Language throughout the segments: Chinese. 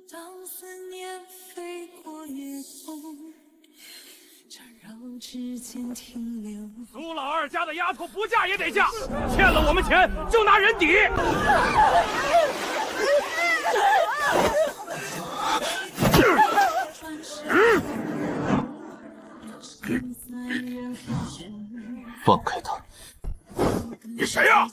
当思念飞过夜空，缠绕指尖停留。苏老二家的丫头不嫁也得嫁，欠了我们钱就拿人抵。放开他！你谁呀？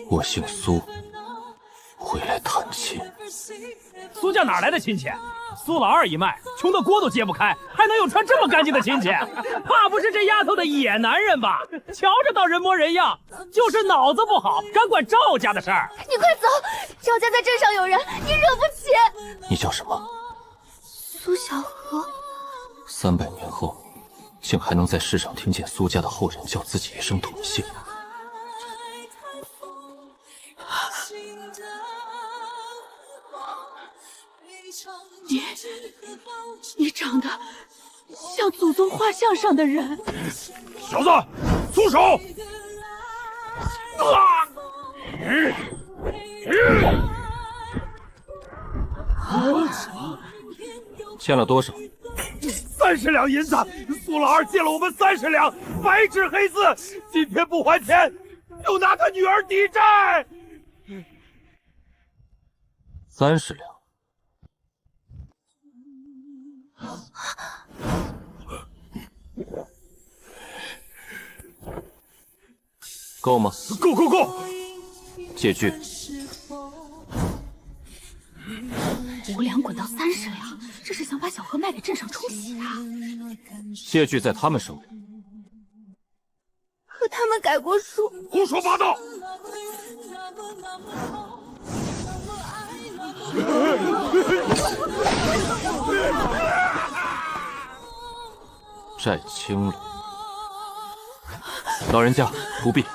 我姓苏，回来探亲。苏家哪来的亲戚？苏老二一脉，穷的锅都揭不开，还能有传这么干净的亲戚？怕不是这丫头的野男人吧？瞧着倒人模人样，就是脑子不好，敢管赵家的事儿。你快走，赵家在镇上有人，你惹不起。你叫什么？苏小荷。300年后，竟还能在世上听见苏家的后人叫自己一声同姓。你长得像祖宗画像上的人。小子，住手！欠了多少？30两银子，苏老二借了我们30两，白纸黑字，今天不还钱，就拿他女儿抵债。30两。够吗？够！借据。5两滚到30两，这是想把小荷卖给镇上冲洗啊！借据在他们手里。可他们改过书。胡说八道！债清了。老人家不必。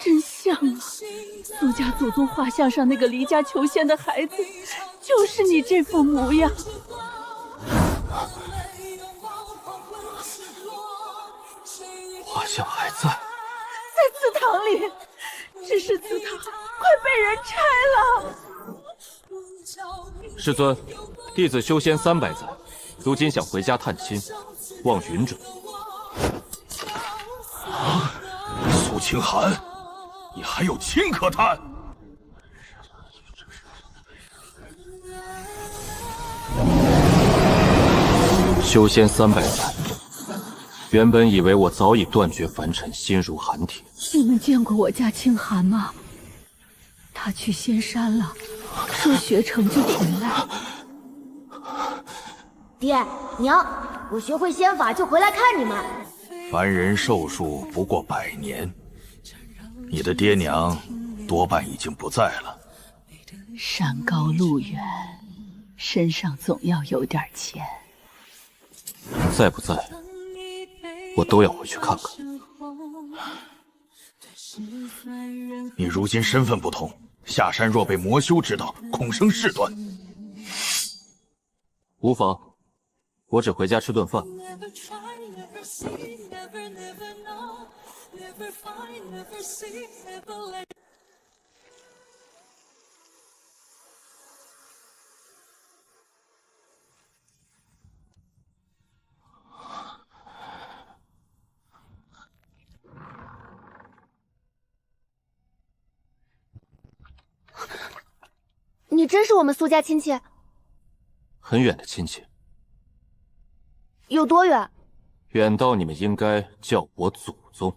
真像啊！苏家祖宗画像上那个离家求仙的孩子，就是你这副模样。画像还在祠堂里，只是祠堂快被人拆了。师尊，弟子修仙300载，如今想回家探亲，望允准。苏清寒，你还有亲可探？修仙300载，原本以为我早已断绝凡尘，心如寒铁。你们见过我家清寒吗？他去仙山了，说学成就回来。爹娘，我学会仙法就回来看你们。凡人寿数不过100年，你的爹娘多半已经不在了。山高路远，身上总要有点钱。在不在，我都要回去看看。你如今身份不同，下山若被魔修知道，恐生事端。无妨，我只回家吃顿饭。你真是我们苏家亲戚？很远的亲戚，有多远？远到你们应该叫我祖宗。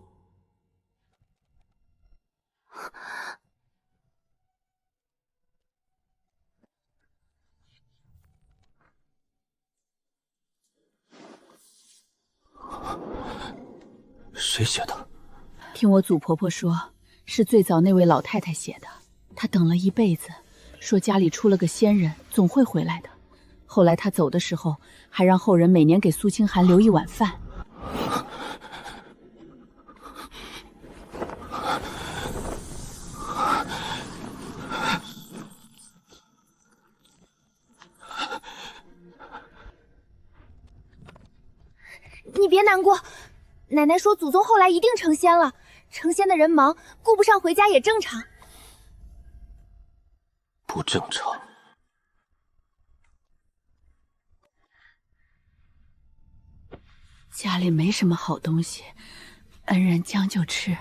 谁写的？听我祖婆婆说，是最早那位老太太写的。她等了一辈子，说家里出了个仙人，总会回来的。后来她走的时候，还让后人每年给苏清寒留一碗饭。你别难过，奶奶说祖宗后来一定成仙了，成仙的人忙，顾不上回家也正常。不正常。家里没什么好东西，恩人将就吃。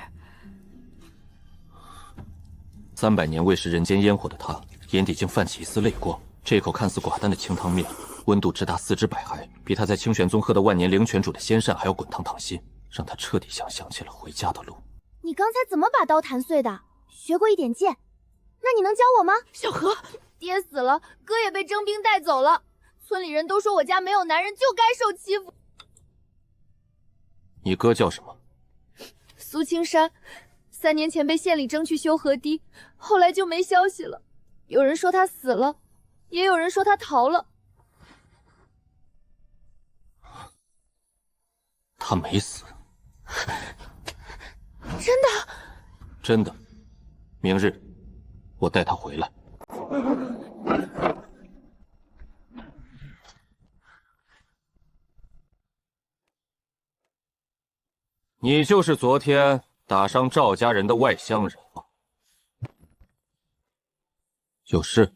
300年未食人间烟火的他，眼底竟泛起一丝泪光。这口看似寡淡的清汤面，温度直达4支百骸，比他在清玄宗喝的万年灵泉煮的仙膳还要滚烫烫心，让他彻底想起了回家的路。你刚才怎么把刀弹碎的？学过一点剑，那你能教我吗？小何，爹死了，哥也被征兵带走了，村里人都说我家没有男人，就该受欺负。你哥叫什么？苏青山，3年前被县里征去修河堤，后来就没消息了。有人说他死了，也有人说他逃了。他没死。真的？真的。明日我带他回来。你就是昨天打伤赵家人的外乡人吗？有事？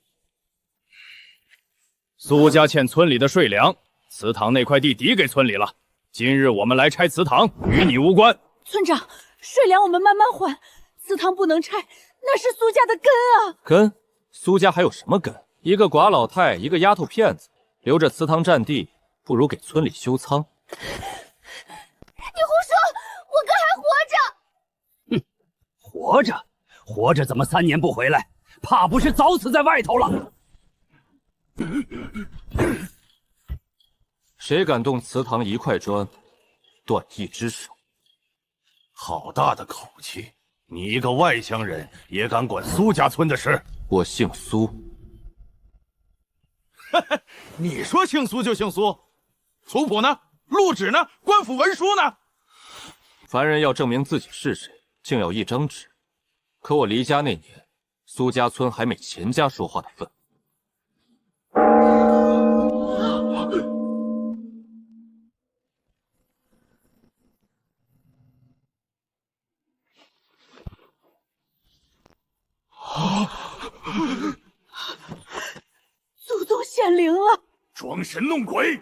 苏家欠村里的税粮，祠堂那块地抵给村里了。今日我们来拆祠堂，与你无关。村长，税粮我们慢慢还，祠堂不能拆，那是苏家的根啊！根？苏家还有什么根？一个寡老太，一个丫头片子，留着祠堂占地，不如给村里修仓。你胡说，我哥还活着！活着？活着怎么3年不回来？怕不是早死在外头了？谁敢动祠堂一块砖，断一只手？好大的口气！你一个外乡人也敢管苏家村的事？我姓苏。你说姓苏就姓苏？族谱呢？录纸呢？官府文书呢？凡人要证明自己是谁，竟要一张纸。可我离家那年，苏家村还没钱家说话的份。祖宗显灵了！装神弄鬼，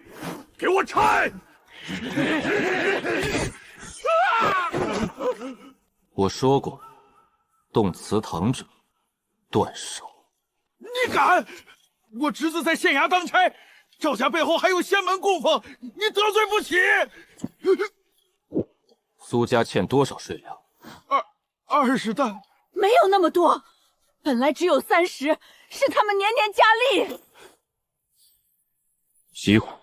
给我拆！我说过，动祠堂者，断手。你敢！我侄子在县衙当差，赵家背后还有仙门供奉，你得罪不起。苏家欠多少税粮20担。没有那么多，本来只有30，是他们年年加力。熄火！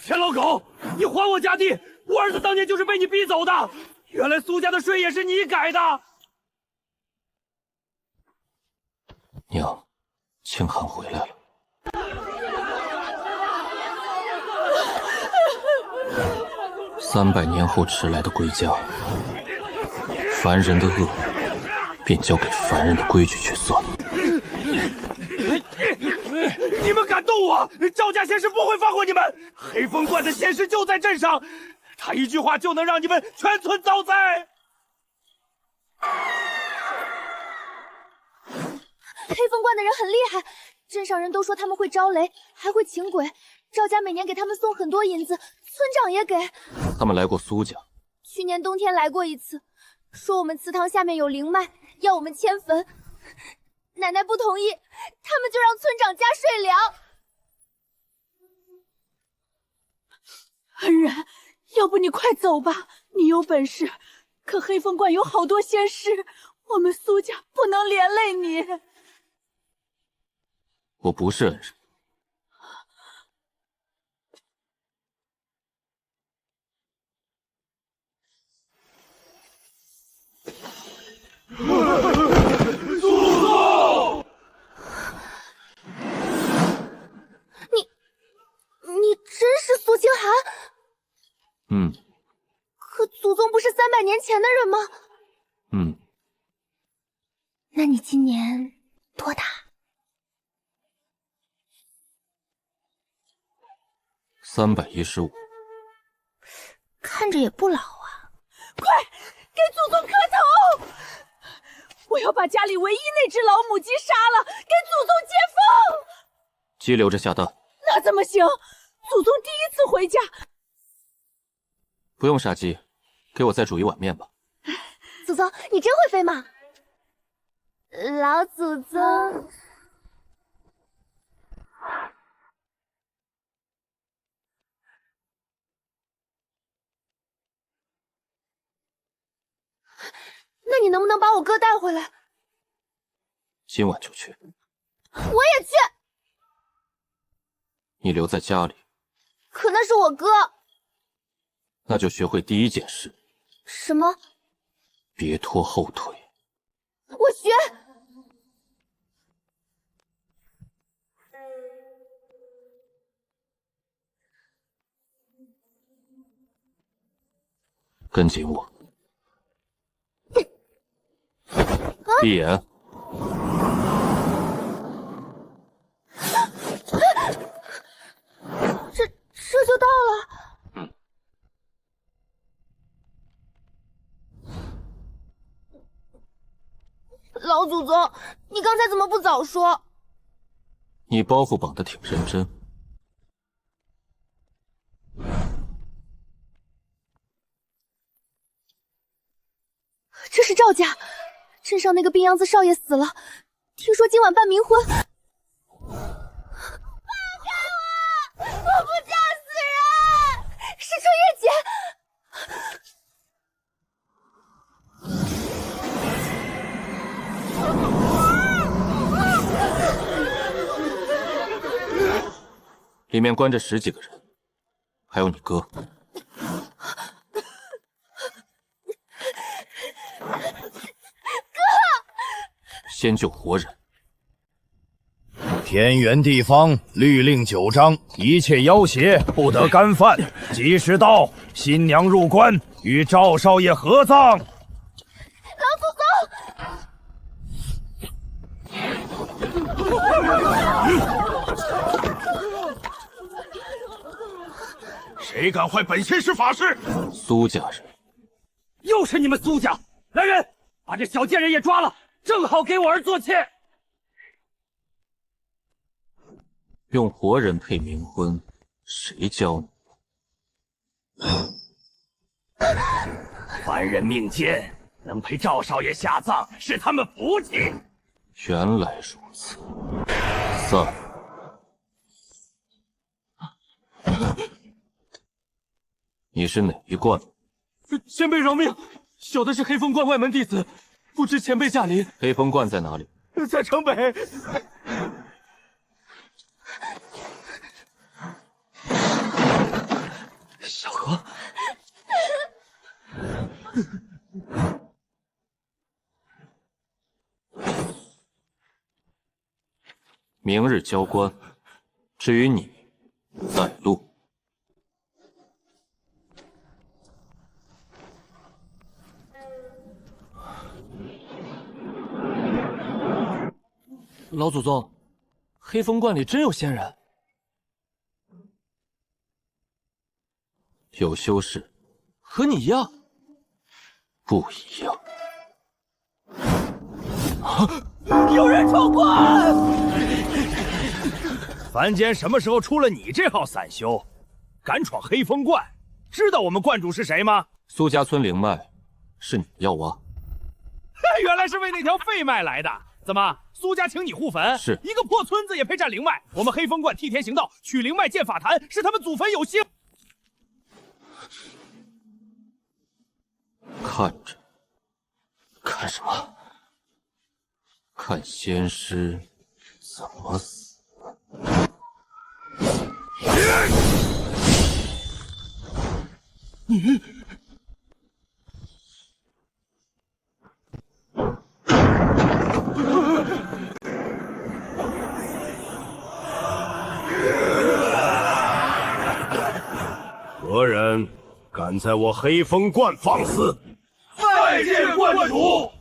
钱老狗，你还我家地！我儿子当年就是被你逼走的。原来苏家的税也是你改的。娘，清寒回来了。300年后迟来的归家，凡人的恶，便交给凡人的规矩去算。你们敢动我，赵家仙师不会放过你们！黑风观的仙师就在镇上，他一句话就能让你们全村遭灾。黑风观的人很厉害，镇上人都说他们会招雷，还会请鬼。赵家每年给他们送很多银子，村长也给。他们来过苏家，去年冬天来过一次，说我们祠堂下面有灵脉，要我们迁坟。奶奶不同意，他们就让村长加税粮。恩人，要不你快走吧，你有本事，可黑风观有好多仙师，我们苏家不能连累你。我不是恩人。你真是苏清寒？可祖宗不是300年前的人吗？那你今年多大？ 315。看着也不老啊。快给祖宗磕头！我要把家里唯一那只老母鸡杀了，给祖宗接风。鸡留着下蛋。那怎么行？祖宗第一次回家。不用杀鸡，给我再煮一碗面吧。祖宗，你真会飞吗？老祖宗。那你能不能把我哥带回来？今晚就去。我也去。你留在家里。可那是我哥。那就学会第一件事。什么？别拖后腿。我学。跟紧我。闭眼。这就到了。老祖宗，你刚才怎么不早说？你包袱绑得挺认真。这是赵家，镇上那个病秧子少爷死了，听说今晚办冥婚。我不想死人！是春月姐。里面关着10几个人，还有你哥。哥，先救活人。天圆地方律令9章，一切要挟不得干犯。吉时到，新娘入关，与赵少爷合葬。老祖宗！谁敢坏本仙师法事？苏家人。又是你们苏家！来人，把这小贱人也抓了，正好给我儿做妾。用活人配冥婚，谁教你？凡人命贱，能陪赵少爷下葬是他们福气。原来如此，散。你是哪一贯？前辈饶命，小的是黑风观外门弟子，不知前辈驾临。黑风观在哪里？在城北。小何，明日交官，至于你，在路。老祖宗，黑风观里真有仙人。有修士，和你一样？不一样。有人闯关！凡间什么时候出了你这号散修，敢闯黑风观？知道我们观主是谁吗？苏家村灵脉是你要挖？原来是为那条废脉来的。怎么，苏家请你护坟？是一个破村子也配占灵脉？我们黑风观替天行道，取灵脉建法坛，是他们祖坟有幸。看着，看什么？看仙师怎么死。何人敢在我黑风观放肆？拜见观主！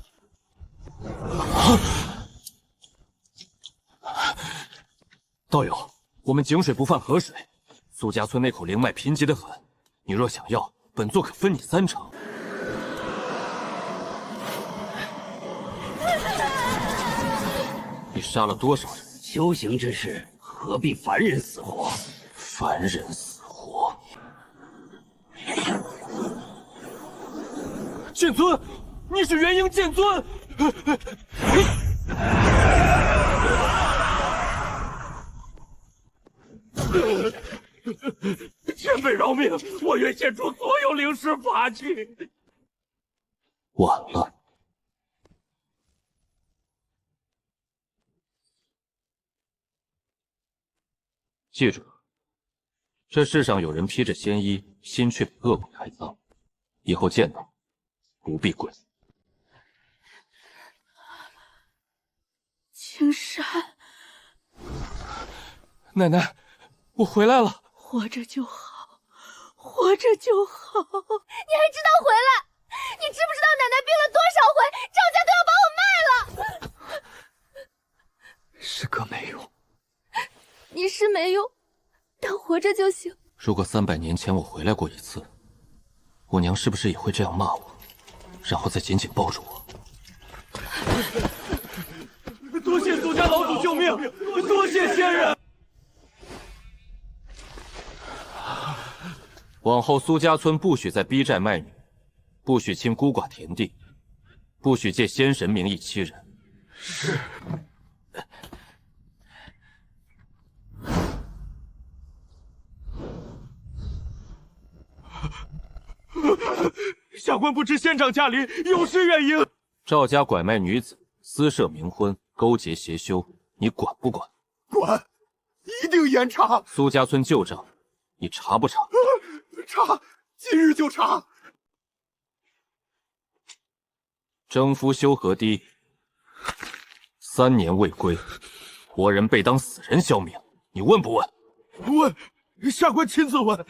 道友，我们井水不犯河水，苏家村那口灵脉贫瘠的很，你若想要，本座可分你3成。你杀了多少人？修行之事，何必凡人死活？凡人死活。剑尊，你是元婴剑尊。前辈饶命！我愿献出所有灵师法器。晚了。记住，这世上有人披着仙衣，心却被恶鬼害臊。以后见到，不必跪。青山，奶奶，我回来了。活着就好，活着就好。你还知道回来？你知不知道奶奶病了多少回？赵家都要把我卖了。师哥没用，你是没用，但活着就行。如果300年前我回来过一次，我娘是不是也会这样骂我，然后再紧紧抱住我？多谢苏家老祖救命，多谢仙人。往后苏家村不许再逼债卖女，不许侵孤寡田地，不许借仙神名义欺人。是。下官不知仙长家里有失远迎。赵家拐卖女子，私设冥婚，勾结邪修，你管不管？管，一定严查。苏家村旧账，你查不查？查，今日就查。征夫修河堤，3年未归，活人被当死人消灭，你问不问？问，下官亲自问。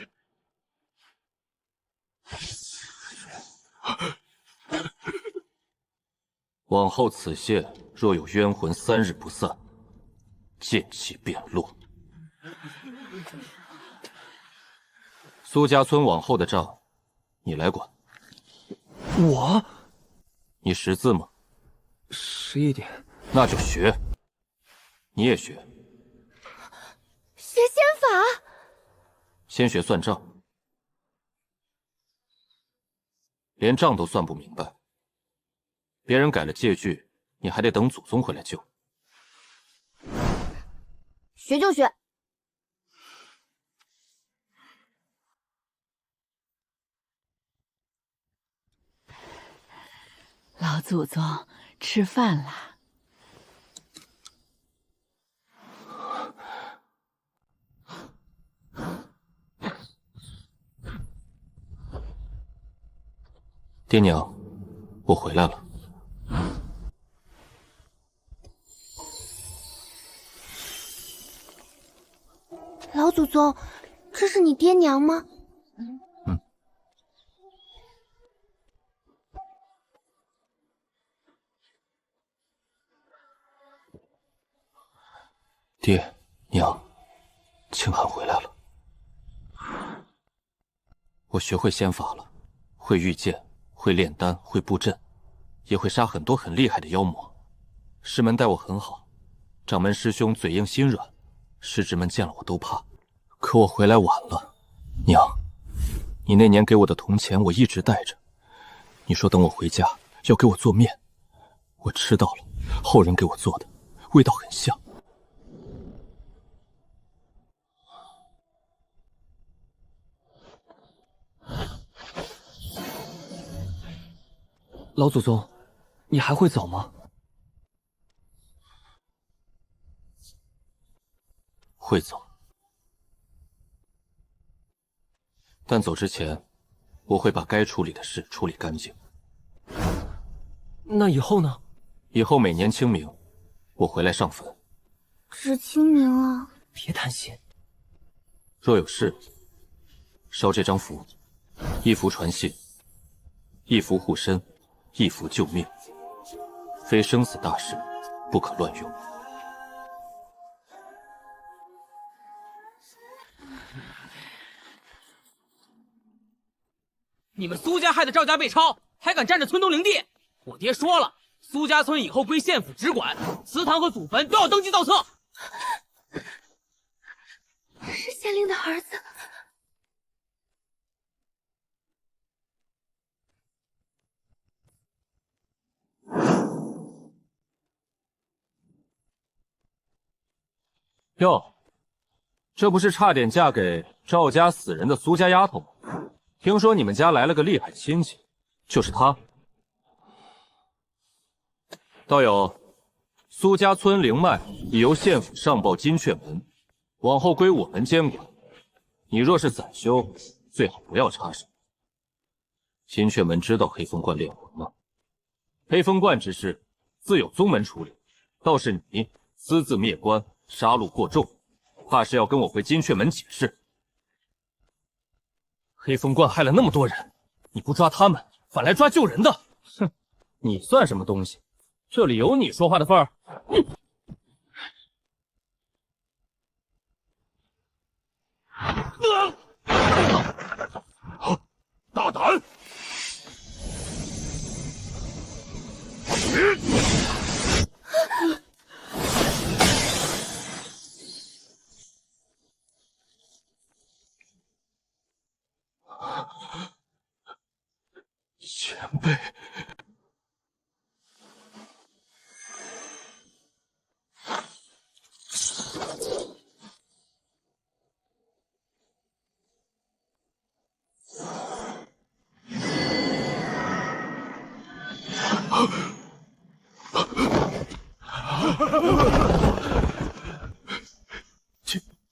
往后此县若有冤魂3日不散，剑气遍落。苏家村往后的账，你来管。我，你识字吗识一点。那就学。你也学。学仙法。先学算账。连账都算不明白，别人改了戒具，你还得等祖宗回来救。学就学。老祖宗吃饭啦。爹娘，我回来了。老祖宗，这是你爹娘吗？嗯。爹娘，清寒回来了。我学会仙法了，会御剑，会炼丹，会布阵，也会杀很多很厉害的妖魔。师门待我很好，掌门师兄嘴硬心软，师侄们见了我都怕。可我回来晚了，娘，你那年给我的铜钱我一直带着，你说等我回家要给我做面，我吃到了，后人给我做的，味道很像。老祖宗，你还会走吗？会走，但走之前，我会把该处理的事处理干净。那以后呢？以后每年清明，我回来上坟。是清明啊！别贪心。若有事，烧这张符，一符传信，一符护身，一符救命。非生死大事，不可乱用。你们苏家害得赵家被抄，还敢占着村东陵地？我爹说了，苏家村以后归县府直管，祠堂和祖坟都要登记造册。是县令的儿子。哟，这不是差点嫁给赵家死人的苏家丫头吗？听说你们家来了个厉害亲戚，就是她。道友，苏家村灵脉已由县府上报金雀门，往后归我们监管。你若是散修，最好不要插手。金雀门知道黑风观炼魂吗？黑风观之事自有宗门处理，倒是你私自灭关，杀戮过重，怕是要跟我回金雀门解释。黑风观害了那么多人，你不抓他们，反来抓救人的，哼！你算什么东西？这里有你说话的份儿？大胆！前辈，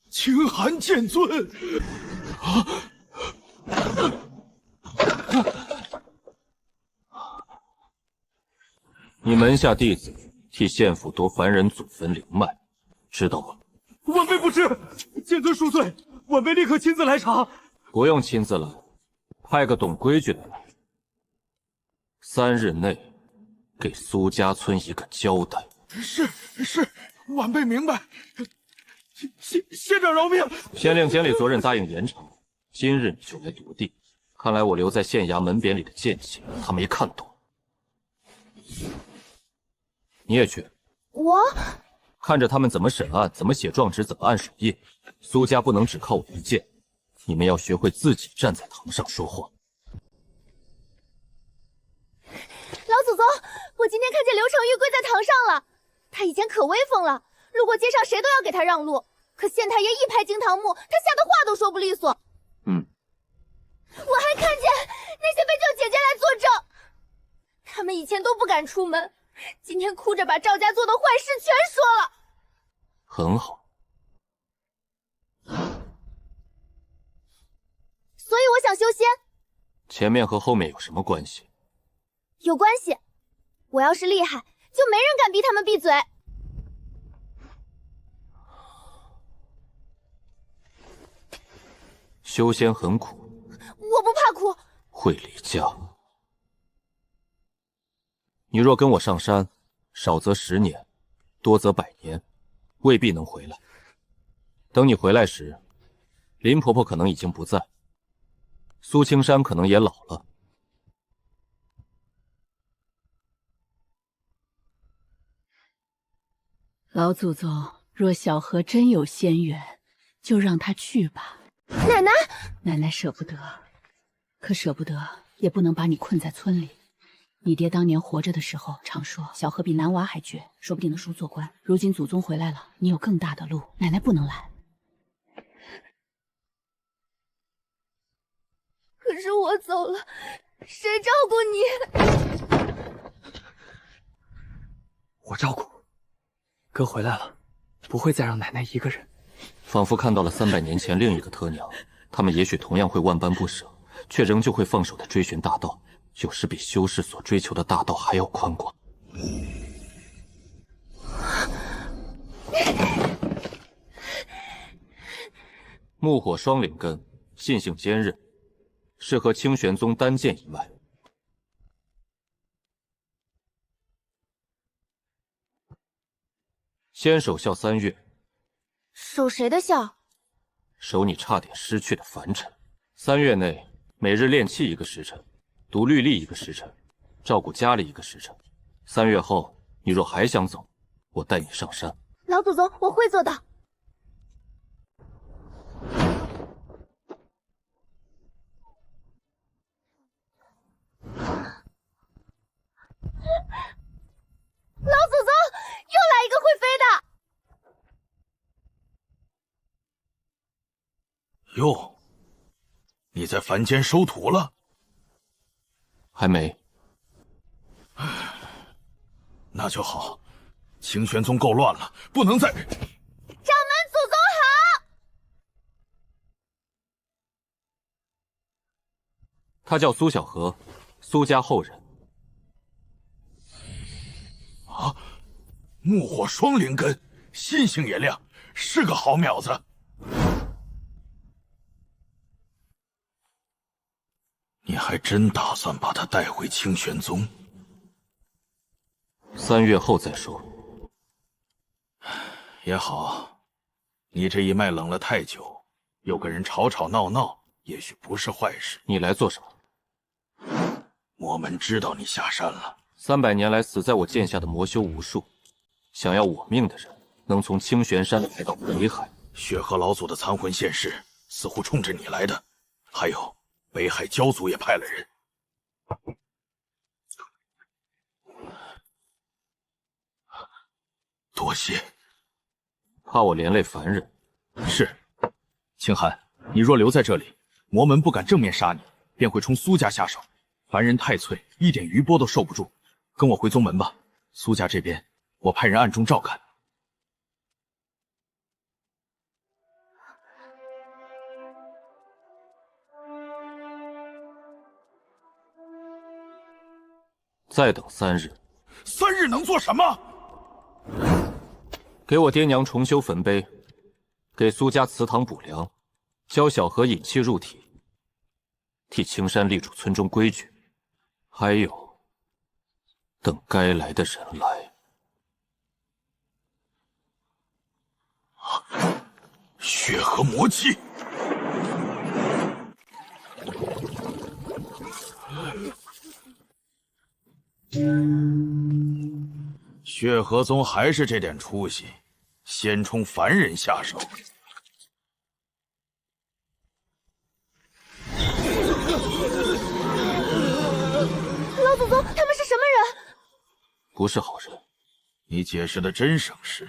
清寒剑尊！你门下弟子替县府夺凡人祖坟灵脉，知道吗？晚辈不知，剑尊恕罪，晚辈立刻亲自来查。不用亲自来，派个懂规矩的来。3日内给苏家村一个交代。是，晚辈明白。县长饶命！县令监理昨日答应严惩，今日你就来夺地。看来我留在县衙门匾里的剑气，他没看懂。你也去。我看着他们怎么审案，怎么写状纸，怎么按手印。苏家不能只靠我一剑，你们要学会自己站在堂上说话。老祖宗，我今天看见刘承玉跪在堂上了。他以前可威风了，路过街上谁都要给他让路。可县太爷一拍惊堂木，他吓得话都说不利索。我还看见那些被救姐姐来作证，他们以前都不敢出门，今天哭着把赵家做的坏事全说了。很好。所以我想修仙。前面和后面有什么关系？有关系。我要是厉害，就没人敢逼他们闭嘴。修仙很苦，我不怕苦。会离家。你若跟我上山，少则10年，多则100年，未必能回来。等你回来时，林婆婆可能已经不在，苏青山可能也老了。老祖宗，若小荷真有仙缘，就让她去吧。奶奶，奶奶舍不得，可舍不得也不能把你困在村里。你爹当年活着的时候常说，小荷比男娃还绝，说不定能书做官。如今祖宗回来了，你有更大的路，奶奶不能拦。可是我走了，谁照顾你？我照顾。哥回来了，不会再让奶奶一个人。仿佛看到了300年前另一个特娘，他们也许同样会万般不舍，却仍旧会放手的追寻大道，有时比修士所追求的大道还要宽广。木火双领根，性性坚韧，适合清玄宗丹剑一脉。先守孝3月。守谁的孝？守你差点失去的凡尘。3月内，每日练气1个时辰，读律例1个时辰，照顾家里1个时辰。3月后，你若还想走，我带你上山。老祖宗，我会做的。老祖宗，又来一个会飞的！哟，你在凡间收徒了？还没。那就好。清玄宗够乱了，不能再……掌门祖宗好！他叫苏小荷，苏家后人。啊，木火双灵根，心性也亮，是个好苗子。你还真打算把他带回清玄宗？3月后再说。也好，你这一脉冷了太久，有个人吵吵闹闹，也许不是坏事。你来做什么？魔门知道你下山了。300年来死在我剑下的魔修无数，想要我命的人，能从清玄山来到北海。血河老祖的残魂现世，似乎冲着你来的。还有，北海蛟族也派了人。多谢。怕我连累凡人。是，清寒，你若留在这里，魔门不敢正面杀你，便会冲苏家下手。凡人太脆，一点余波都受不住。跟我回宗门吧，苏家这边我派人暗中照看。再等3日。3日能做什么？给我爹娘重修坟碑，给苏家祠堂补粮，教小荷引气入体，替青山立住村中规矩。还有，等该来的人来。血河魔气。血河宗还是这点出息，先冲凡人下手。老祖宗，他们是什么人？不是好人。你解释的真省事。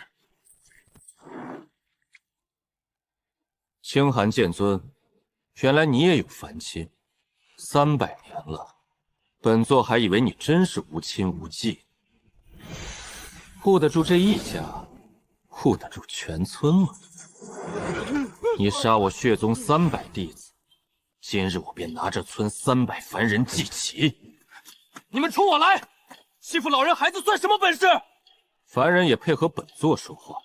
清寒剑尊，原来你也有凡亲，300年了，本座还以为你真是无亲无戚。护得住这一家，护得住全村了。你杀我血宗300弟子，今日我便拿这村300凡人祭旗。你们冲我来！欺负老人孩子算什么本事？凡人也配合本座说话。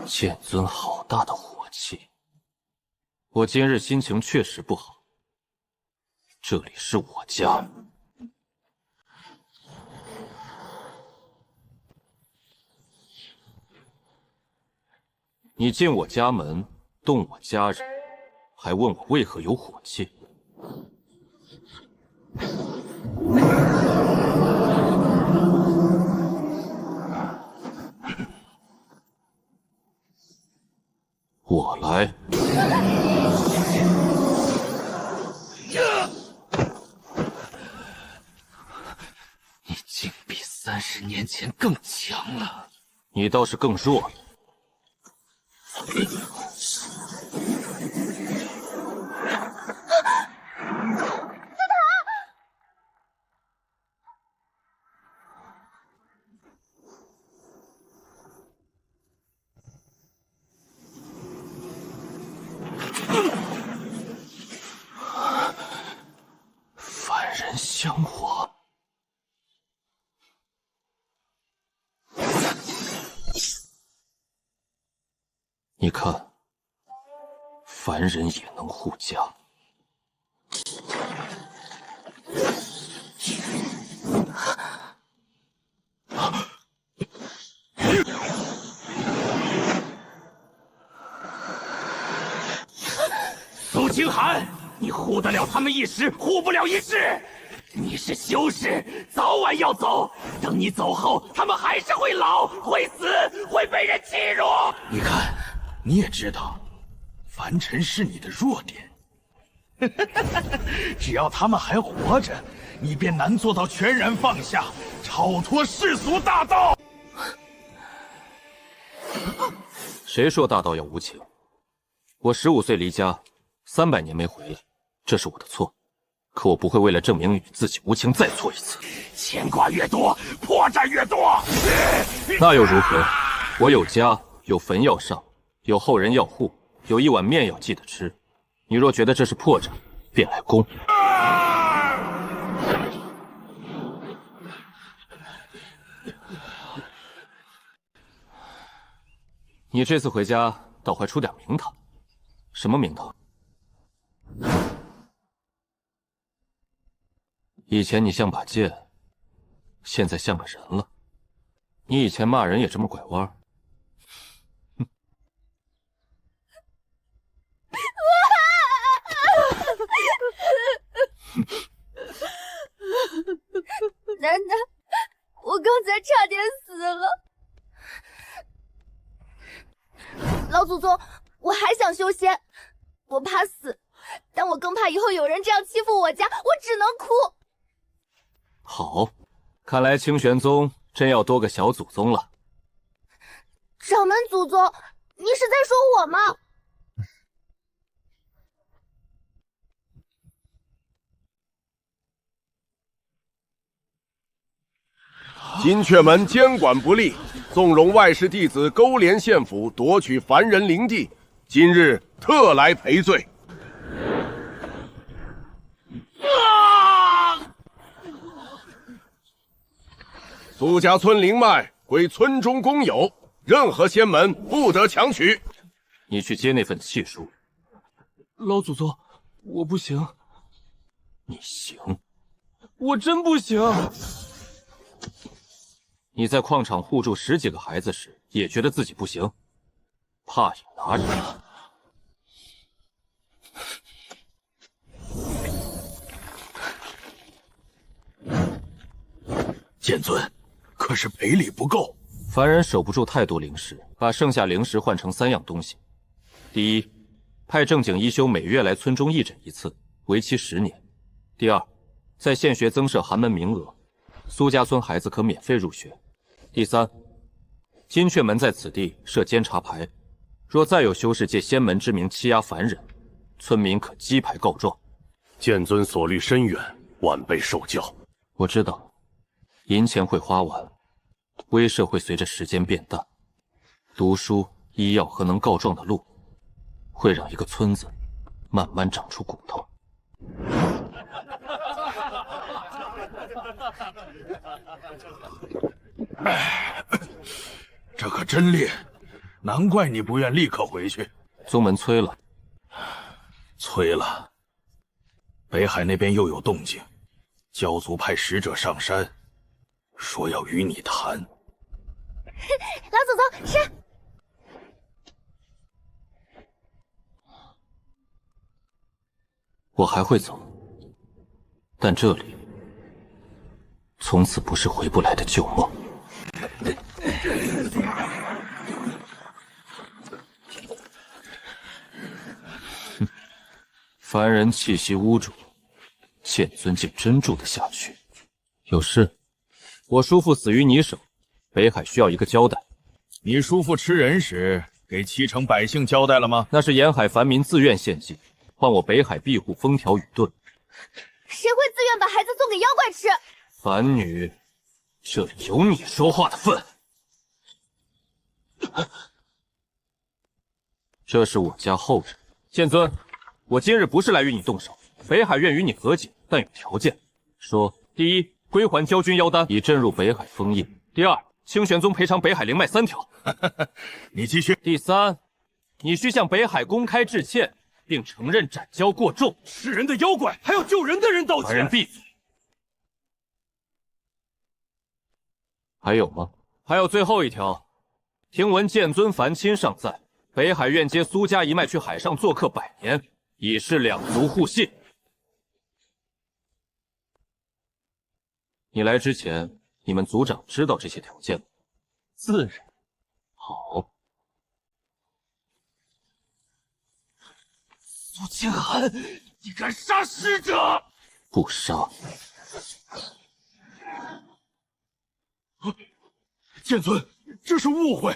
剑尊好大的火气！我今日心情确实不好。这里是我家，你进我家门，动我家人，还问我为何有火气？我来。你竟比30年前更强了。你倒是更弱了。凡人香火，你看，凡人也能护家。清寒，你护得了他们一时，护不了一世。你是修士，早晚要走。等你走后，他们还是会老，会死，会被人欺辱。你看，你也知道，凡尘是你的弱点。只要他们还活着，你便难做到全然放下，超脱世俗大道。谁说大道要无情？我15岁离家，300年没回来，这是我的错。可我不会为了证明与自己无情再错一次。牵挂越多，破绽越多。那又如何？我有家，有坟要上，有后人要护，有一碗面要记得吃。你若觉得这是破绽，便来攻。你这次回家倒还出点名堂，什么名堂？以前你像把剑，现在像个人了。你以前骂人也这么拐弯。楠楠，我刚才差点死了。老祖宗，我还想修仙，我怕死，但我更怕以后有人这样欺负我家，我只能哭。好，看来清玄宗真要多个小祖宗了。掌门祖宗，你是在说我吗？金阙门监管不力，纵容外室弟子勾连县府夺取凡人灵地，今日特来赔罪。苏家村灵脉归村中公有，任何仙门不得强取。你去接那份契书。老祖宗，我不行。你行？我真不行。你在矿场护住10几个孩子时，也觉得自己不行，怕也拿着。剑尊，可是赔礼不够。凡人守不住太多灵石，把剩下灵石换成3样东西：第一，派正经医修每月来村中义诊1次，为期10年；第二，在县学增设寒门名额，苏家村孩子可免费入学；第三，金阙门在此地设监察牌，若再有修士借仙门之名欺压凡人，村民可击牌告状。剑尊所虑深远，晚辈受教。我知道，银钱会花完，威慑会随着时间变淡，读书、医药和能告状的路，会让一个村子慢慢长出骨头。这可真烈，难怪你不愿立刻回去。宗门催了，催了。北海那边又有动静，教族派使者上山，说要与你谈。老祖宗是。我还会走，但这里从此不是回不来的旧梦。凡人气息污浊，剑尊竟真住得下去。有事，我叔父死于你手，北海需要一个交代。你叔父吃人时给7城百姓交代了吗？那是沿海凡民自愿献祭，换我北海庇护风调雨顿。谁会自愿把孩子送给妖怪吃？凡女，这里有你说话的份。这是我家后人，剑尊。我今日不是来与你动手，北海愿与你和解，但有条件。说：第一，归还教君妖丹，以镇入北海封印；第二，清玄宗赔偿北海灵脉3条。你继续。第三，你需向北海公开致歉，并承认斩蛟过重。是人的妖怪，还要救人的人道歉。凡人闭嘴。还有吗？还有最后一条。听闻剑尊凡亲尚在，北海愿接苏家一脉去海上做客100年。以示两族互信。你来之前，你们族长知道这些条件吗？自然。好。苏清寒，你敢杀使者？不杀。剑尊，这是误会。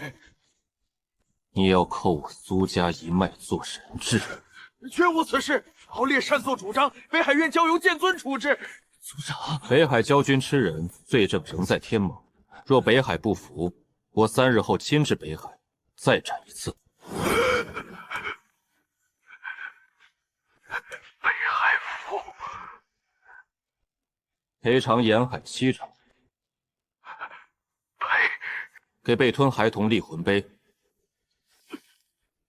你要扣我苏家一脉做人质？绝无此事。敖烈擅作主张，北海院交由剑尊处置。族长，北海昭君吃人，罪证仍在天盟。若北海不服，我3日后亲至北海，再斩一次。北海府赔偿沿海7成。给被吞孩童立魂碑。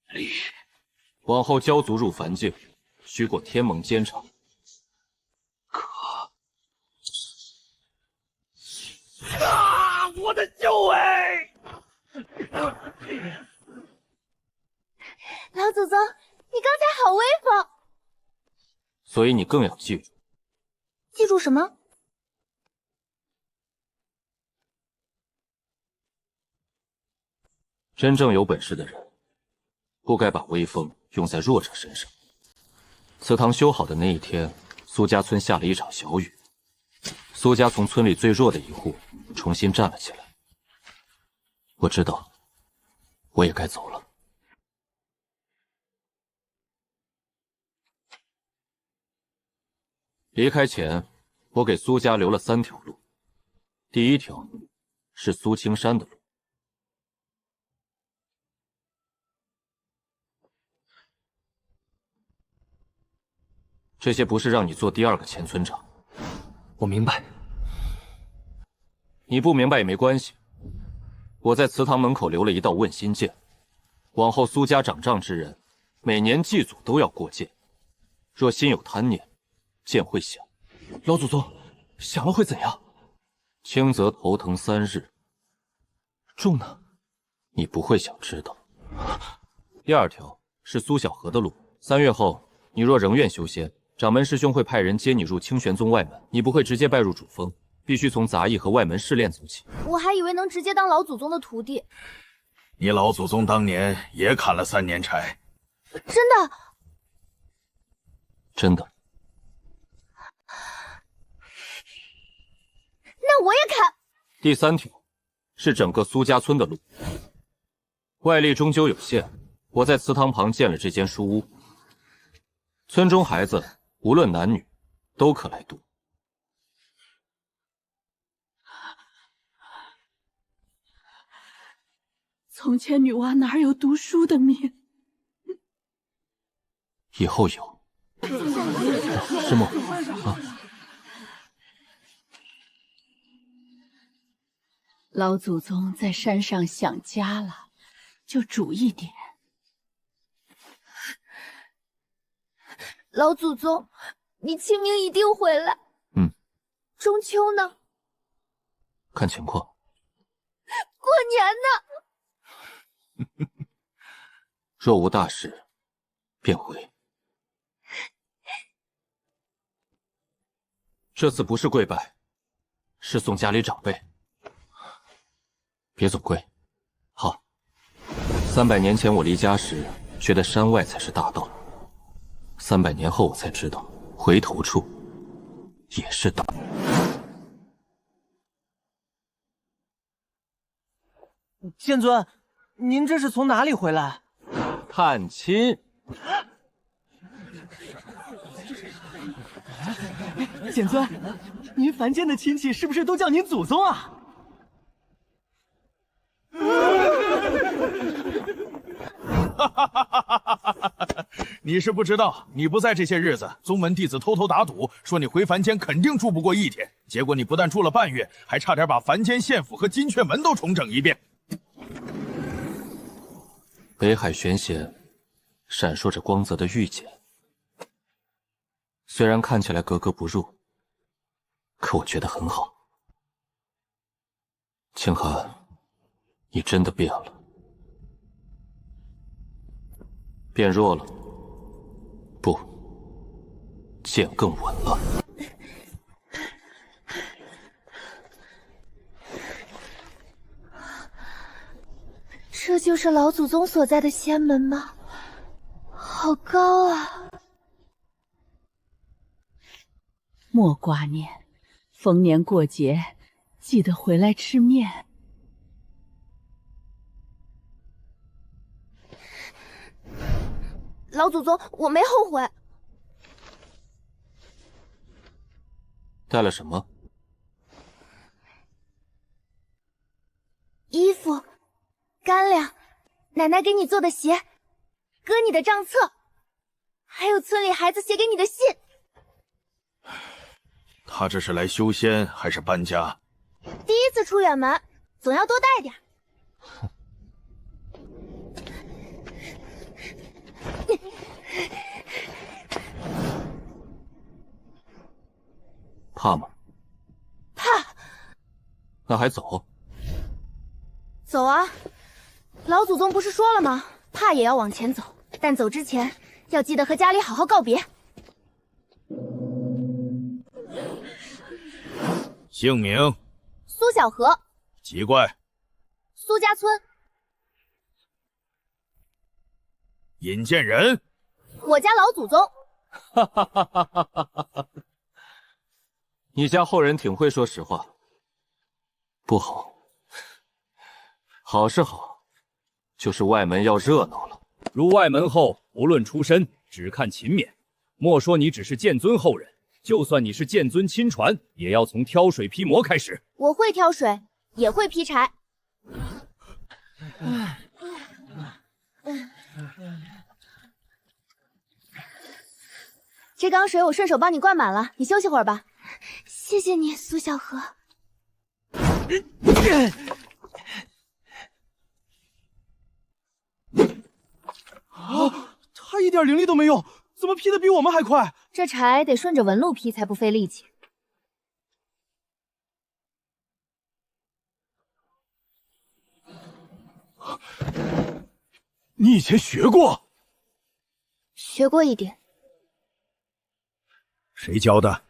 立。往后交族入凡境，须过天盟监察。啊！我的救位！老祖宗，你刚才好威风。所以你更要记住。记住什么？真正有本事的人，不该把威风用在弱者身上。祠堂修好的那一天，苏家村下了一场小雨，苏家从村里最弱的一户重新站了起来。我知道，我也该走了。离开前，我给苏家留了3条路，第一条是苏青山的路。这些不是让你做第2个前村长。我明白。你不明白也没关系。我在祠堂门口留了一道问心剑，往后苏家掌杖之人，每年祭祖都要过剑。若心有贪念，剑会响。老祖宗，响了会怎样？轻则头疼3日，重呢？你不会想知道。第2条是苏小河的路，3月后，你若仍愿修仙，掌门师兄会派人接你入清玄宗外门，你不会直接拜入主峰，必须从杂役和外门试炼走起。我还以为能直接当老祖宗的徒弟。你老祖宗当年也砍了3年柴。真的？真的。那我也砍。第3条是整个苏家村的路，外力终究有限，我在祠堂旁建了这间书屋，村中孩子无论男女都可来读。从前女娲哪有读书的命？以后有。师母啊，老祖宗在山上想家了，就煮一点。老祖宗，你清明一定回来。中秋呢？看情况。过年呢？若无大事，便回。这次不是跪拜，是送家里长辈。别总跪。好。300年前我离家时，觉得山外才是大道。300年后我才知道，回头处也是大道。剑尊，您这是从哪里回来？探亲。剑尊，您凡间的亲戚是不是都叫您祖宗啊？你是不知道，你不在这些日子，宗门弟子偷偷打赌，说你回凡间肯定住不过1天。结果你不但住了半月，还差点把凡间县府和金阙门都重整一遍。北海玄弦闪烁着光泽的玉简，虽然看起来格格不入，可我觉得很好。清寒，你真的变了，变弱了，不，剑更稳了。这就是老祖宗所在的仙门吗？好高啊！莫挂念，逢年过节记得回来吃面。老祖宗，我没后悔。带了什么？衣服、干粮、奶奶给你做的鞋、哥你的账册，还有村里孩子写给你的信。他这是来修仙还是搬家？第一次出远门，总要多带点。怕吗？怕。那还走？走啊！老祖宗不是说了吗？怕也要往前走，但走之前要记得和家里好好告别。姓名：苏小荷，籍贯：苏家村。引荐人：我家老祖宗。哈哈哈哈哈哈！你家后人挺会说实话。不好，好是好，就是外门要热闹了。入外门后，无论出身，只看勤勉。莫说你只是剑尊后人，就算你是剑尊亲传，也要从挑水劈磨开始。我会挑水，也会劈柴。这缸水我顺手帮你灌满了，你休息会儿吧。谢谢你，苏小荷。他一点灵力都没有，怎么劈得比我们还快？这柴得顺着纹路劈才不费力气。你以前学过？学过一点。谁教的？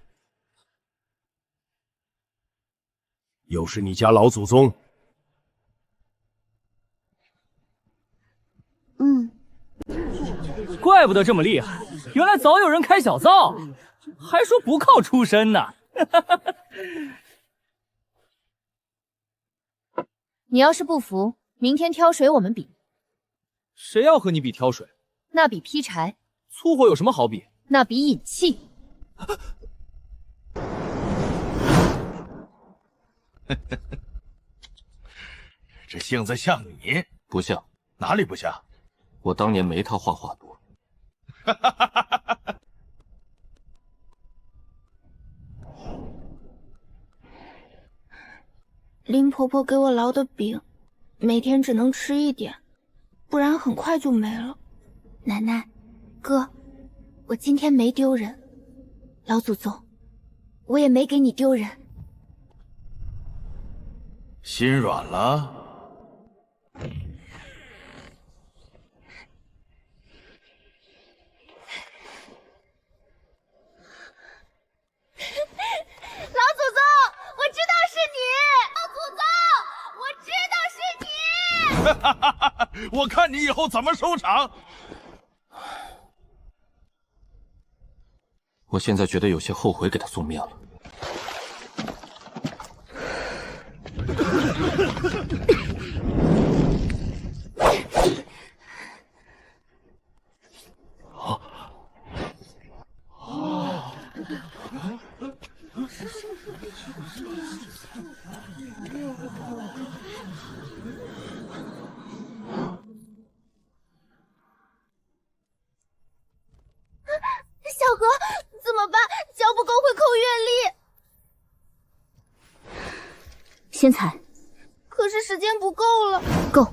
又是你家老祖宗？怪不得这么厉害，原来早有人开小灶，还说不靠出身呢。你要是不服，明天挑水我们比。谁要和你比挑水？那比劈柴。粗活有什么好比？那比引气。这性子像你？不像。哪里不像？我当年没他画画多。林婆婆给我烙的饼，每天只能吃一点，不然很快就没了。奶奶，哥，我今天没丢人。老祖宗，我也没给你丢人。心软了？老祖宗，我知道是你！老祖宗，我知道是你！哈哈哈！我看你以后怎么收场。我现在觉得有些后悔给他送面了。小荷，怎么办？脚不够会扣月历。先踩。可是时间不够了。够。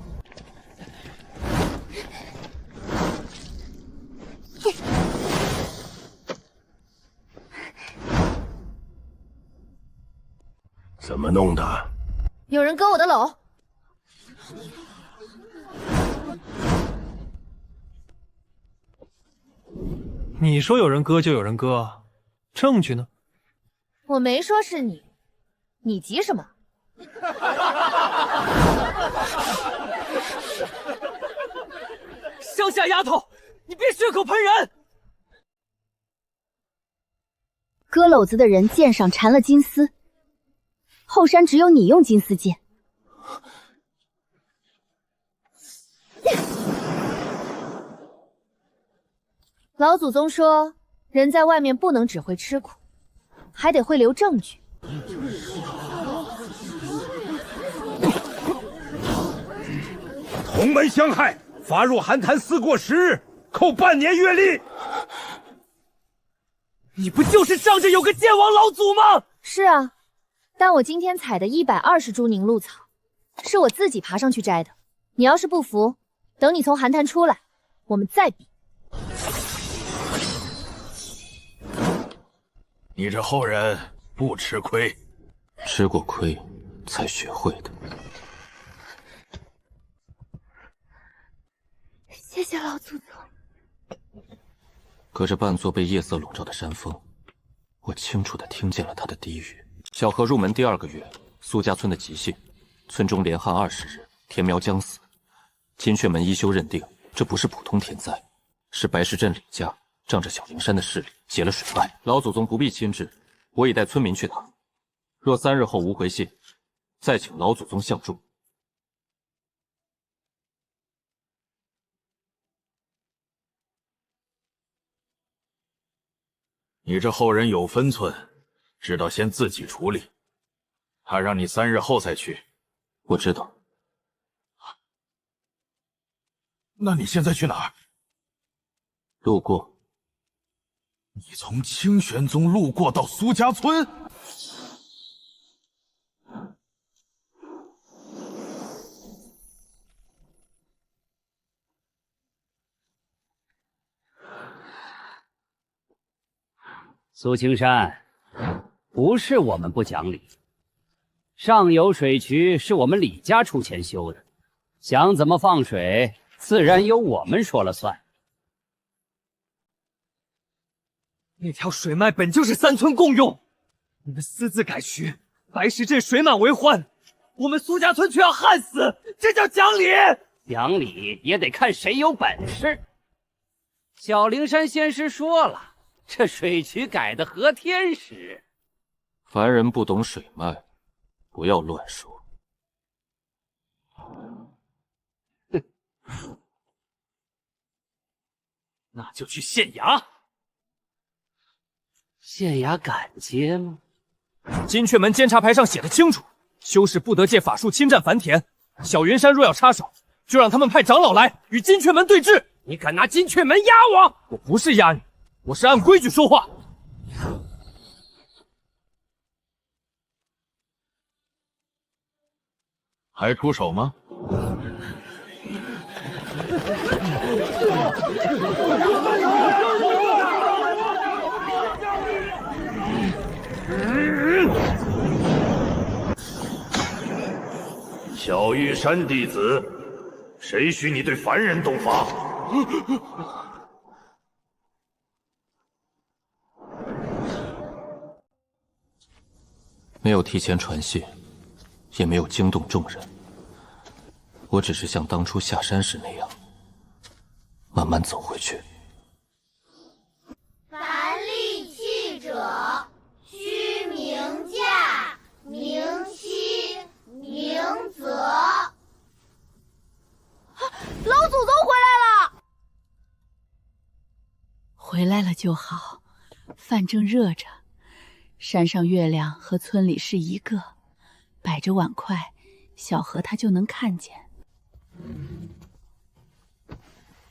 怎么弄的？有人割我的篓。你说有人割就有人割，证据呢？我没说是你，你急什么？乡下丫头，你别血口喷人！割篓子的人剑上缠了金丝，后山只有你用金丝剑。老祖宗说，人在外面不能只会吃苦，还得会留证据。同门相害，罚入寒潭4过10日，扣半年月例。你不就是仗着有个剑王老祖吗？是啊，但我今天采的120株凝露草，是我自己爬上去摘的。你要是不服，等你从寒潭出来，我们再比。你这后人不吃亏，吃过亏才学会的。谢谢老祖宗。隔着半座被夜色笼罩的山峰，我清楚地听见了他的低语。小河入门第2个月，苏家村的急性，村中连旱20日，天喵将死。金雀门一休认定这不是普通天灾，是白石镇李家仗着小灵山的势力结了水脉。老祖宗不必亲至，我已带村民去打。若3日后无回信，再请老祖宗相助。你这后人有分寸，知道先自己处理。他让你3日后再去。我知道。那你现在去哪儿？路过。你从清玄宗路过到苏家村？苏青山，不是我们不讲理，上游水渠是我们李家出钱修的，想怎么放水，自然由我们说了算。那条水脉本就是3村共用，你们私自改渠，白石镇水满为患，我们苏家村却要旱死，这叫讲理？讲理也得看谁有本事。小灵山仙师说了。这水渠改的和天使，凡人不懂水脉，不要乱说。哼，那就去县衙。县衙敢接吗？金雀门监察牌上写的清楚，修士不得借法术侵占凡田。小云山若要插手，就让他们派长老来与金雀门对峙。你敢拿金雀门压我？我不是压你。我是按规矩说话。还出手吗？小玉山弟子，谁许你对凡人动法？没有提前传信，也没有惊动众人。我只是像当初下山时那样，慢慢走回去。凡利器者，须明驾，明期，明泽。老祖宗回来了！回来了就好，饭正热着。山上月亮和村里是一个，摆着碗筷，小河他就能看见。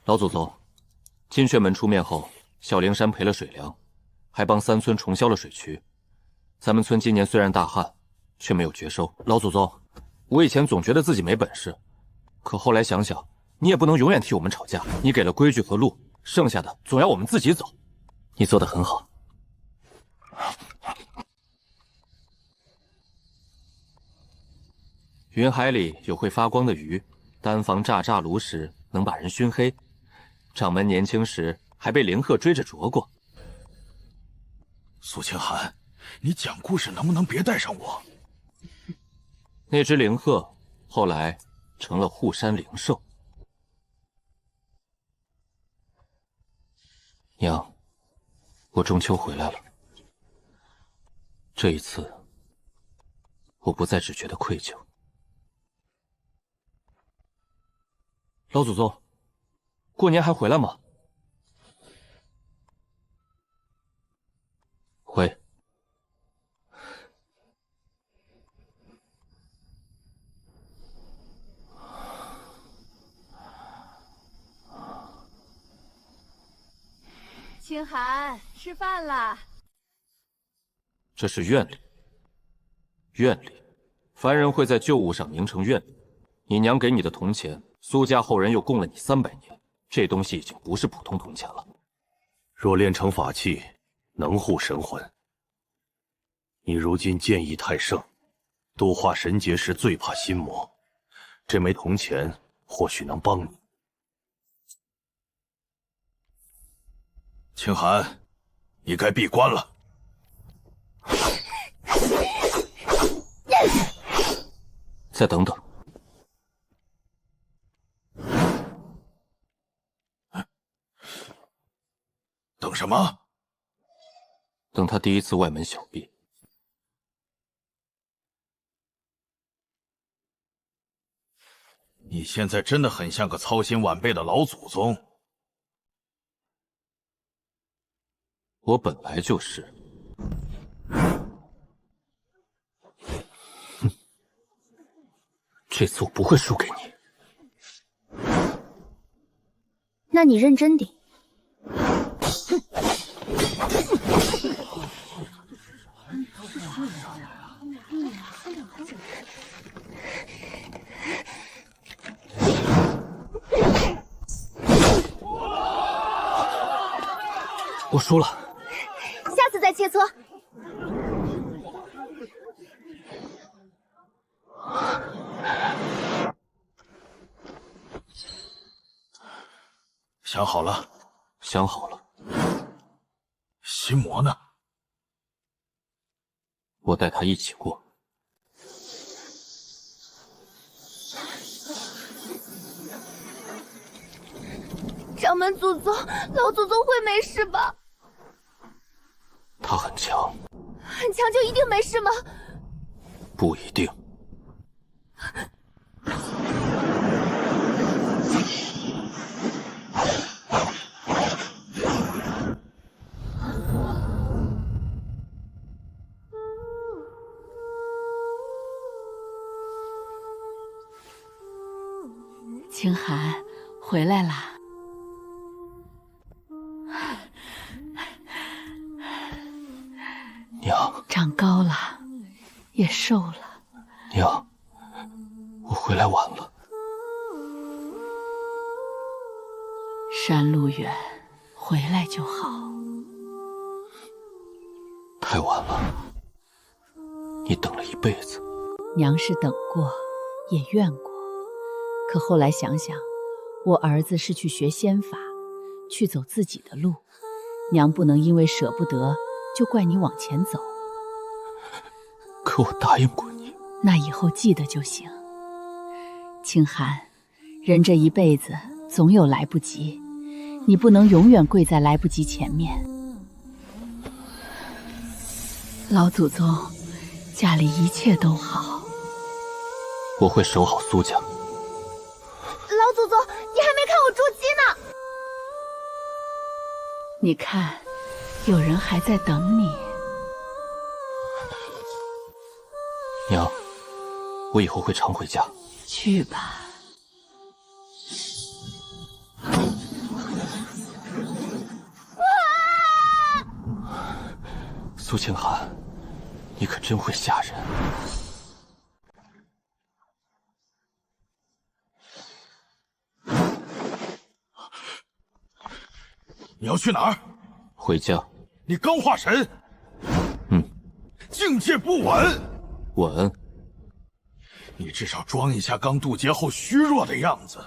老祖宗，金雀门出面后，小灵山赔了水粮，还帮3村重销了水渠。咱们村今年虽然大旱，却没有绝收。老祖宗，我以前总觉得自己没本事，可后来想想，你也不能永远替我们吵架。你给了规矩和路，剩下的总要我们自己走。你做得很好。云海里有会发光的鱼，单防炸炉时能把人熏黑。掌门年轻时还被林鹤追着啄过。苏清寒，你讲故事能不能别带上我？那只灵鹤后来成了护山灵兽。娘，我中秋回来了。这一次，我不再只觉得愧疚。老祖宗，过年还回来吗？回。清寒，吃饭啦！这是院里，院里，凡人会在旧物上凝成院里。你娘给你的铜钱，苏家后人又供了你300年，这东西已经不是普通铜钱了。若炼成法器，能护神魂。你如今剑意太盛，度化神劫时最怕心魔，这枚铜钱或许能帮你。清寒，你该闭关了。再等等。等什么？等他第一次外门小闭。你现在真的很像个操心晚辈的老祖宗。我本来就是。哼，这次我不会输给你。那你认真点。我输了，下次再切磋。想好了？想好了。心魔呢？我带他一起过。掌门祖宗，老祖宗会没事吧？他很强。很强就一定没事吗？不一定。清寒，回来啦。娘，长高了，也瘦了。娘，我回来晚了。山路远，回来就好。太晚了，你等了一辈子。娘是等过，也怨过，可后来想想，我儿子是去学仙法，去走自己的路，娘不能因为舍不得就怪你往前走。可我答应过你，那以后记得就行。清寒，人这一辈子总有来不及，你不能永远跪在来不及前面。老祖宗，家里一切都好。我会守好苏家。老祖宗，你还没看我筑基呢。你看，有人还在等你。娘，我以后会常回家。去吧。苏清寒，你可真会吓人。你要去哪儿？回家。你刚化神？境界不稳。稳。你至少装一下刚渡劫后虚弱的样子。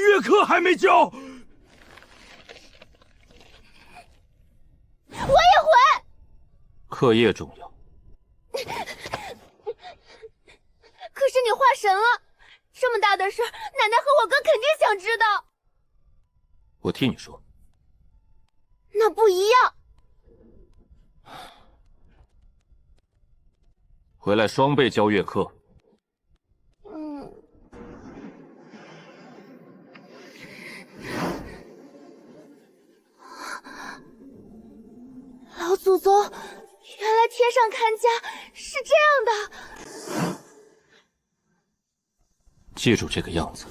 月课还没交。我也回。课业重要。可是你化神了，这么大的事，奶奶和我哥肯定想知道。我替你说。那不一样。回来双倍交月课。老祖宗，原来天上看家是这样的。记住这个样子。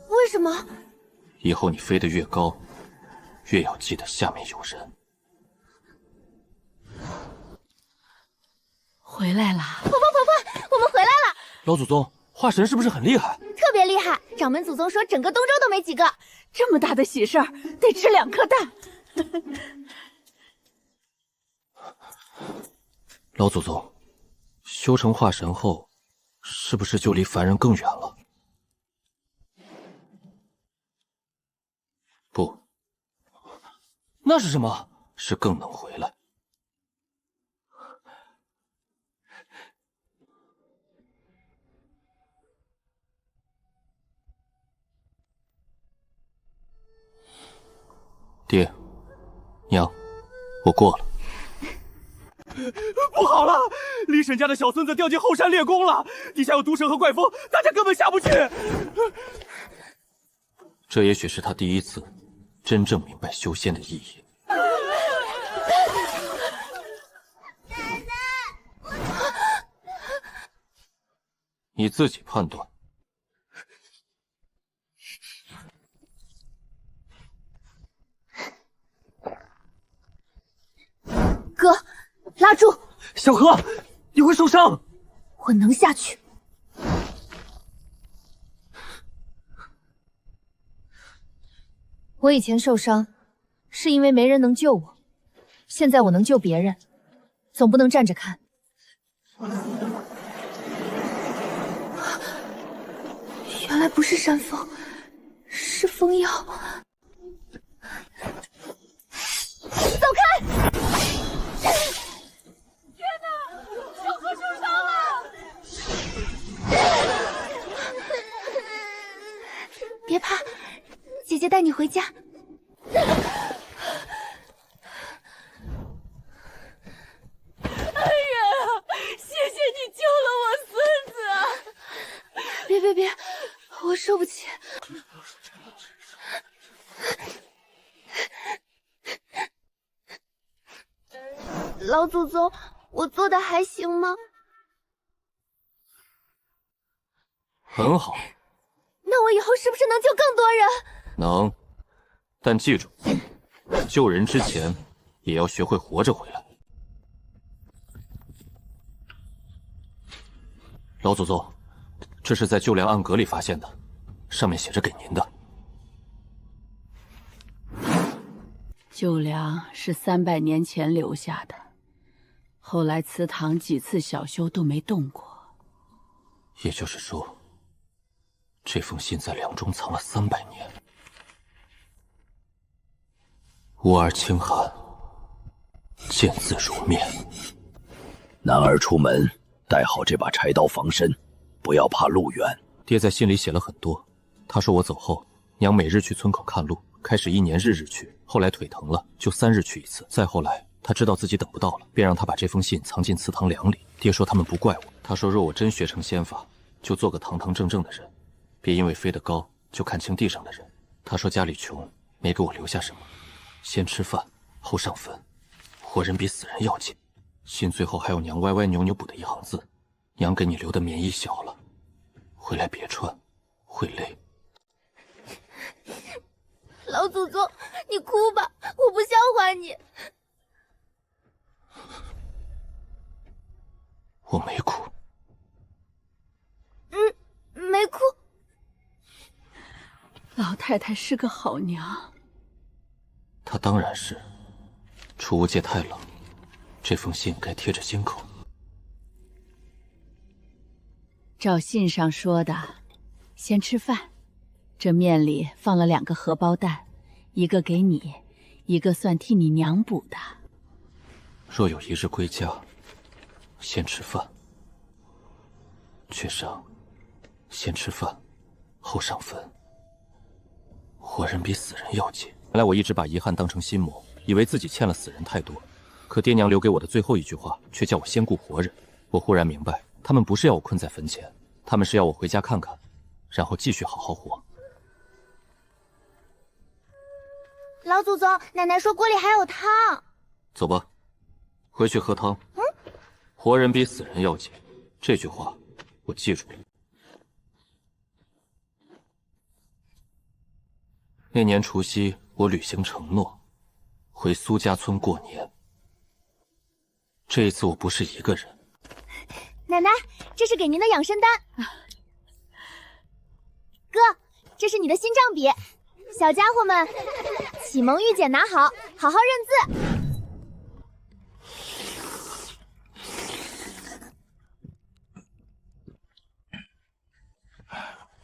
为什么？以后你飞得越高，越要记得下面有人。回来了，婆婆，我们回来了。老祖宗，化神是不是很厉害？特别厉害，掌门祖宗说整个东周都没几个。这么大的喜事儿，得吃2颗蛋。老祖宗，修成化神后，是不是就离凡人更远了？不，那是什么？是更能回来。爹，娘，我过了。不好了，李婶家的小孙子掉进后山猎宫了，底下有毒蛇和怪风，大家根本下不去。这也许是他第一次真正明白修仙的意义。奶奶，你自己判断。哥，拉住！小何，你会受伤。我能下去。我以前受伤，是因为没人能救我。现在我能救别人，总不能站着看。原来不是山峰，是风妖。走开！天哪，小何受伤了！别怕，姐姐带你回家。哎呀，谢谢你救了我孙子！别，我受不起。老祖宗，我做的还行吗？很好。那我以后是不是能救更多人？能，但记住，救人之前也要学会活着回来。老祖宗，这是在旧梁暗阁里发现的，上面写着给您的。旧梁是300年前留下的，后来祠堂几次小修都没动过。也就是说，这封信在梁中藏了300年。吾儿清寒，见字如面。男儿出门带好这把柴刀防身，不要怕路远。爹在信里写了很多，他说我走后，娘每日去村口看路，开始1年日日去，后来腿疼了就3日去一次，再后来他知道自己等不到了，便让他把这封信藏进祠堂梁里。爹说他们不怪我，他说若我真学成仙法，就做个堂堂正正的人，别因为飞得高就看清地上的人。他说家里穷，没给我留下什么，先吃饭后上坟，活人比死人要紧。信最后还有娘歪歪扭扭补的一行字：娘给你留的棉衣小了，回来别穿，会累。老祖宗，你哭吧，我不笑话你。我没哭。没哭。老太太是个好娘。她当然是。储物界太冷，这封信该贴着心口。照信上说的，先吃饭，这面里放了2个荷包蛋，一个给你，一个算替你娘补的。若有一日归家，先吃饭，却上先吃饭，后上坟。活人比死人要紧。原来我一直把遗憾当成心魔，以为自己欠了死人太多，可爹娘留给我的最后一句话，却叫我先顾活人。我忽然明白，他们不是要我困在坟前，他们是要我回家看看，然后继续好好活。老祖宗，奶奶说锅里还有汤。走吧，回去喝汤。活人比死人要紧，这句话我记住了。那年除夕，我履行承诺，回苏家村过年。这一次我不是一个人。奶奶，这是给您的养生丹。哥，这是你的新账笔。小家伙们，启蒙玉简拿好，好好认字。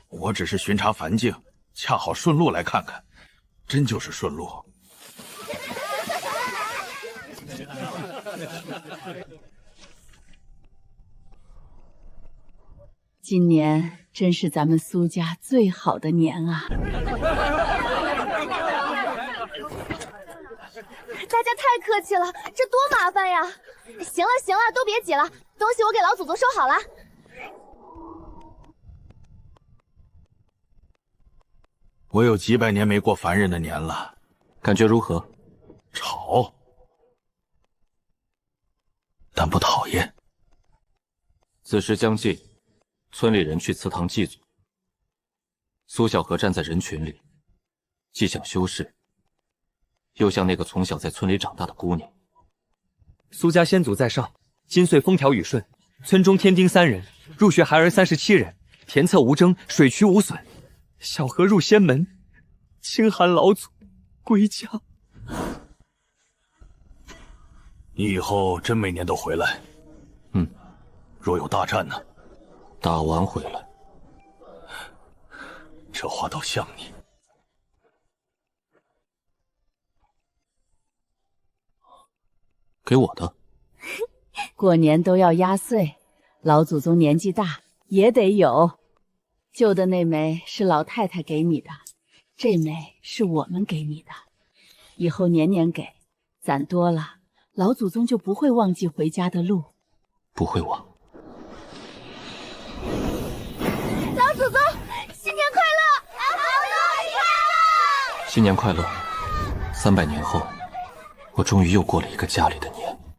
我只是巡查梵境，恰好顺路来看看，真就是顺路。今年真是咱们苏家最好的年啊！大家太客气了，这多麻烦呀！行了行了，都别急了，东西我给老祖宗收好了。我有几百年没过凡人的年了，感觉如何？吵，但不讨厌。子时将近，村里人去祠堂祭祖。苏小荷站在人群里，既想修饰，又像那个从小在村里长大的姑娘。苏家先祖在上，今岁风调雨顺，村中添丁3人，入学孩儿37人，田侧无争，水渠无损。小荷入仙门，清寒老祖归家。你以后真每年都回来？若有大战呢？打完回来。这话倒像你。给我的。过年都要压岁，老祖宗年纪大也得有。旧的那枚是老太太给你的，这枚是我们给你的，以后年年给，攒多了，老祖宗就不会忘记回家的路。不会忘。老祖宗，新年快乐！新年快乐！300年后，我终于又过了一个家里的年。